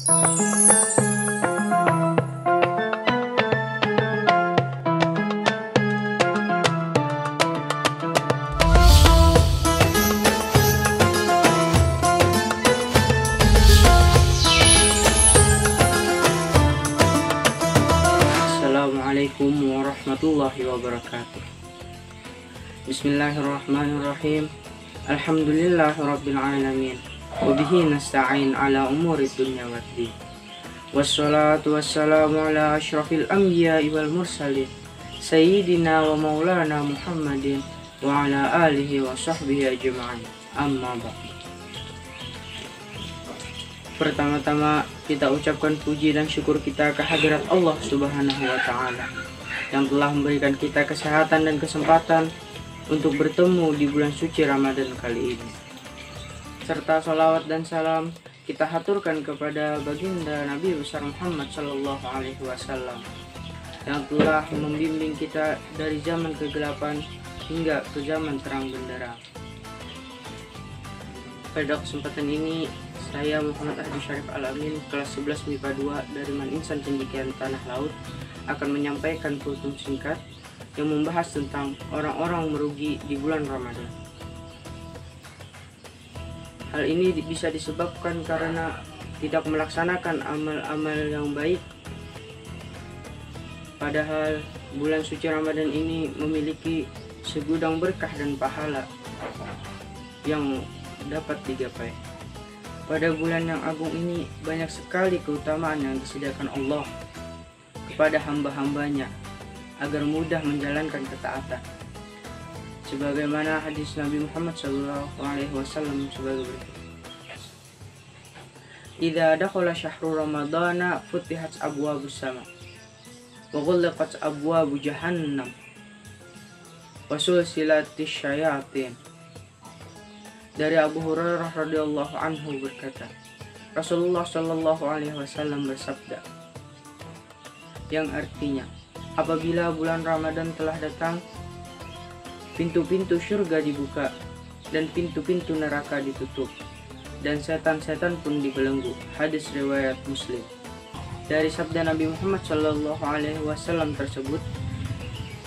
Assalamualaikum warahmatullahi wabarakatuh. Bismillahirrahmanirrahim. Alhamdulillahirabbil alamin. Wabihi nasta'in ala umuri dunya waddin. Wassalatu wassalamu ala asyrafil anbiya'i wal mursalin sayyidina wa maulana Muhammadin wa ala alihi wa sahbihi ajma'in. Amma ba'd. Pertama-tama kita ucapkan puji dan syukur kita kehadirat Allah Subhanahu wa Ta'ala yang telah memberikan kita kesehatan dan kesempatan untuk bertemu di bulan suci Ramadan kali ini. Serta salawat dan salam kita haturkan kepada baginda Nabi besar Muhammad Sallallahu Alaihi Wasallam yang telah membimbing kita dari zaman kegelapan hingga ke zaman terang benderang. Pada kesempatan ini saya Muhammad Ahdi Syarif Alamin, kelas 11 MIPA 2 dari Maninsan Cendekian Tanah Laut akan menyampaikan kultum singkat yang membahas tentang orang-orang merugi di bulan Ramadan. Hal ini bisa disebabkan karena tidak melaksanakan amal-amal yang baik. Padahal bulan suci Ramadan ini memiliki segudang berkah dan pahala yang dapat digapai. Pada bulan yang agung ini banyak sekali keutamaan yang disediakan Allah kepada hamba-hambanya agar mudah menjalankan ketaatan. Sebagaimana hadis Nabi Muhammad SAW sebagai berikut. Idza dakhala syahrul ramadana futihat abwabus sama wa ghulqat abwabu jahannam wa sulsilatis syayatin. Dari Abu Hurairah radhiyallahu anhu berkata, Rasulullah Shallallahu Alaihi Wasallam bersabda, yang artinya, apabila bulan Ramadan telah datang, pintu-pintu surga dibuka dan pintu-pintu neraka ditutup, dan setan-setan pun dibelenggu. Hadis riwayat Muslim. Dari sabda Nabi Muhammad Shallallahu Alaihi Wasallam tersebut,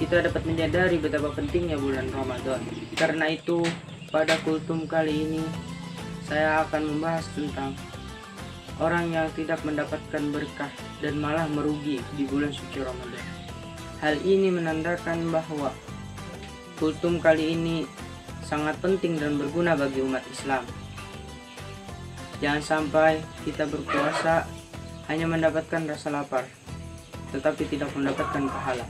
kita dapat menyadari betapa pentingnya bulan Ramadan. Karena itu, pada kultum kali ini saya akan membahas tentang orang yang tidak mendapatkan berkah dan malah merugi di bulan suci Ramadan. Hal ini menandakan bahwa kultum kali ini sangat penting dan berguna bagi umat Islam. Jangan sampai kita berpuasa hanya mendapatkan rasa lapar, tetapi tidak mendapatkan pahala.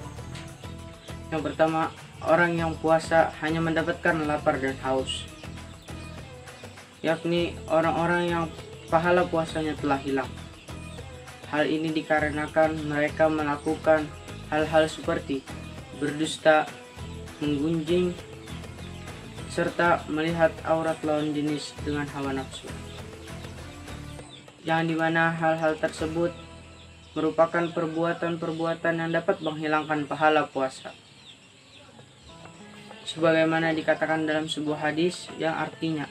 Yang pertama, orang yang puasa hanya mendapatkan lapar dan haus, yakni orang-orang yang pahala puasanya telah hilang. Hal ini dikarenakan mereka melakukan hal-hal seperti berdusta, menggunjing, serta melihat aurat lawan jenis dengan hawa nafsu, yang dimana hal-hal tersebut merupakan perbuatan-perbuatan yang dapat menghilangkan pahala puasa. Sebagaimana dikatakan dalam sebuah hadis yang artinya,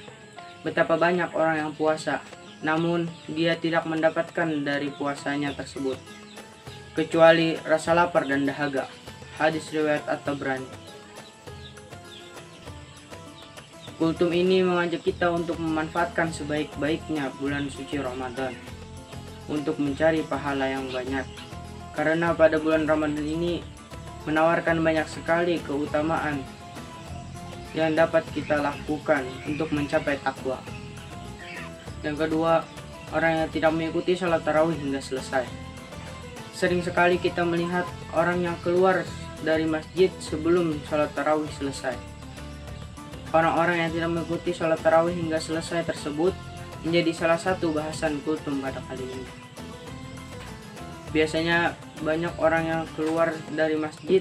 betapa banyak orang yang puasa, namun dia tidak mendapatkan dari puasanya tersebut, kecuali rasa lapar dan dahaga. Hadis riwayat At-Tabrani. Kultum ini mengajak kita untuk memanfaatkan sebaik-baiknya bulan suci Ramadan untuk mencari pahala yang banyak. Karena pada bulan Ramadan ini menawarkan banyak sekali keutamaan yang dapat kita lakukan untuk mencapai takwa. Yang kedua, orang yang tidak mengikuti sholat tarawih hingga selesai. Sering sekali kita melihat orang yang keluar dari masjid sebelum sholat tarawih selesai. Orang-orang yang tidak mengikuti sholat tarawih hingga selesai tersebut menjadi salah satu bahasan kultum pada kali ini. Biasanya banyak orang yang keluar dari masjid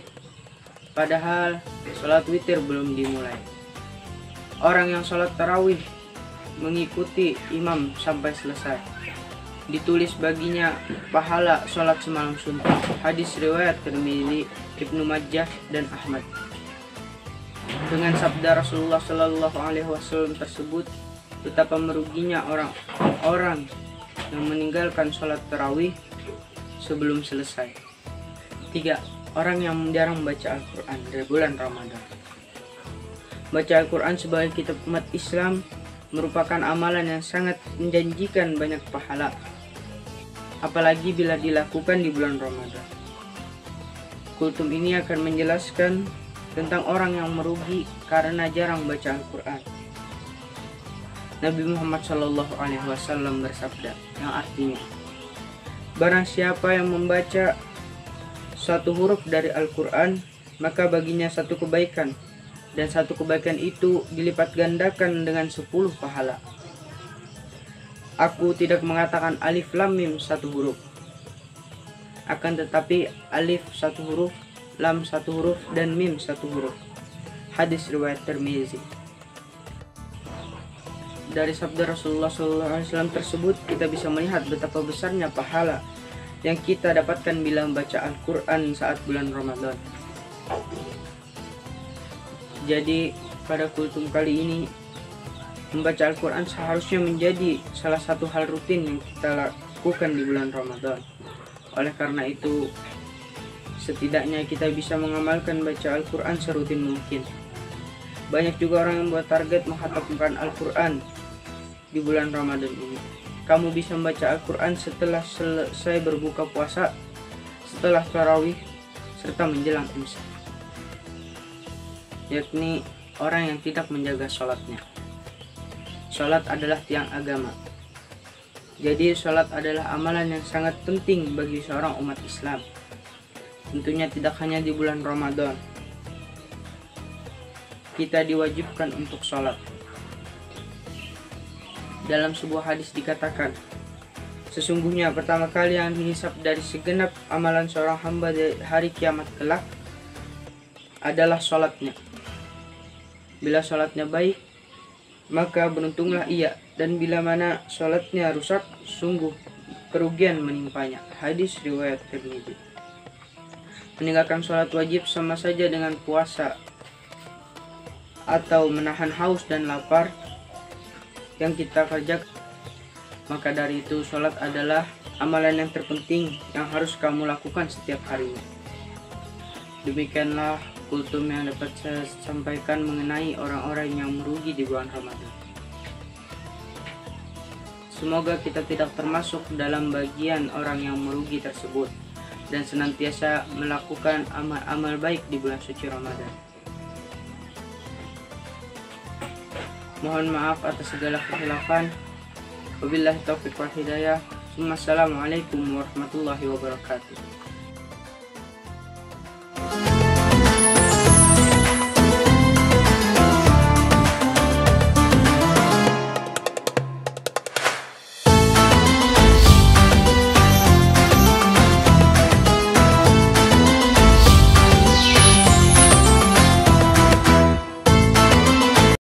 padahal sholat witir belum dimulai. Orang yang sholat tarawih mengikuti imam sampai selesai, ditulis baginya pahala sholat semalam suntuk. Hadis riwayat Tirmidzi, Ibnu Majah, dan Ahmad. Dengan sabda Rasulullah Shallallahu Alaihi Wasallam tersebut, betapa meruginya orang-orang yang meninggalkan sholat tarawih sebelum selesai. 3. Orang yang jarang membaca Al-Quran dari bulan Ramadan. Baca Al-Quran sebagai kitab umat Islam merupakan amalan yang sangat menjanjikan banyak pahala, apalagi bila dilakukan di bulan Ramadan. Kultum ini akan menjelaskan tentang orang yang merugi karena jarang baca Al-Quran. Nabi Muhammad SAW bersabda, yang artinya, barang siapa yang membaca satu huruf dari Al-Quran, maka baginya satu kebaikan, dan satu kebaikan itu dilipat gandakan dengan 10 pahala. Aku tidak mengatakan alif lam mim satu huruf, akan tetapi alif satu huruf, lam satu huruf, dan mim satu huruf. Hadis riwayat Tirmizi. Dari sabda Rasulullah SAW tersebut kita bisa melihat betapa besarnya pahala yang kita dapatkan bila membaca Al-Quran saat bulan Ramadan. Jadi pada kultum kali ini, membaca Al-Quran seharusnya menjadi salah satu hal rutin yang kita lakukan di bulan Ramadan. Oleh karena itu, setidaknya kita bisa mengamalkan baca Al-Quran serutin mungkin. Banyak juga orang yang buat target menghatamkan Al-Quran di bulan Ramadan ini. Kamu bisa membaca Al-Quran setelah selesai berbuka puasa, setelah tarawih, serta menjelang imsak, yakni orang yang tidak menjaga sholatnya. Sholat adalah tiang agama. Jadi sholat adalah amalan yang sangat penting bagi seorang umat Islam. Tentunya tidak hanya di bulan Ramadan. Kita diwajibkan untuk sholat. Dalam sebuah hadis dikatakan, sesungguhnya pertama kali yang dihisab dari segenap amalan seorang hamba di hari kiamat kelak adalah sholatnya. Bila sholatnya baik, maka beruntunglah ia, dan bila mana sholatnya rusak, sungguh kerugian menimpanya. Hadis riwayat Tirmizi. Meninggalkan sholat wajib sama saja dengan puasa atau menahan haus dan lapar yang kita kerjakan. Maka dari itu, sholat adalah amalan yang terpenting yang harus kamu lakukan setiap harinya. Demikianlah kultum yang dapat saya sampaikan mengenai orang-orang yang merugi di bulan Ramadan. Semoga kita tidak termasuk dalam bagian orang yang merugi tersebut, dan senantiasa melakukan amal-amal baik di bulan suci Ramadan. Mohon maaf atas segala kehilafan. Wabillahi taufiq wal hidayah. Assalamualaikum warahmatullahi wabarakatuh.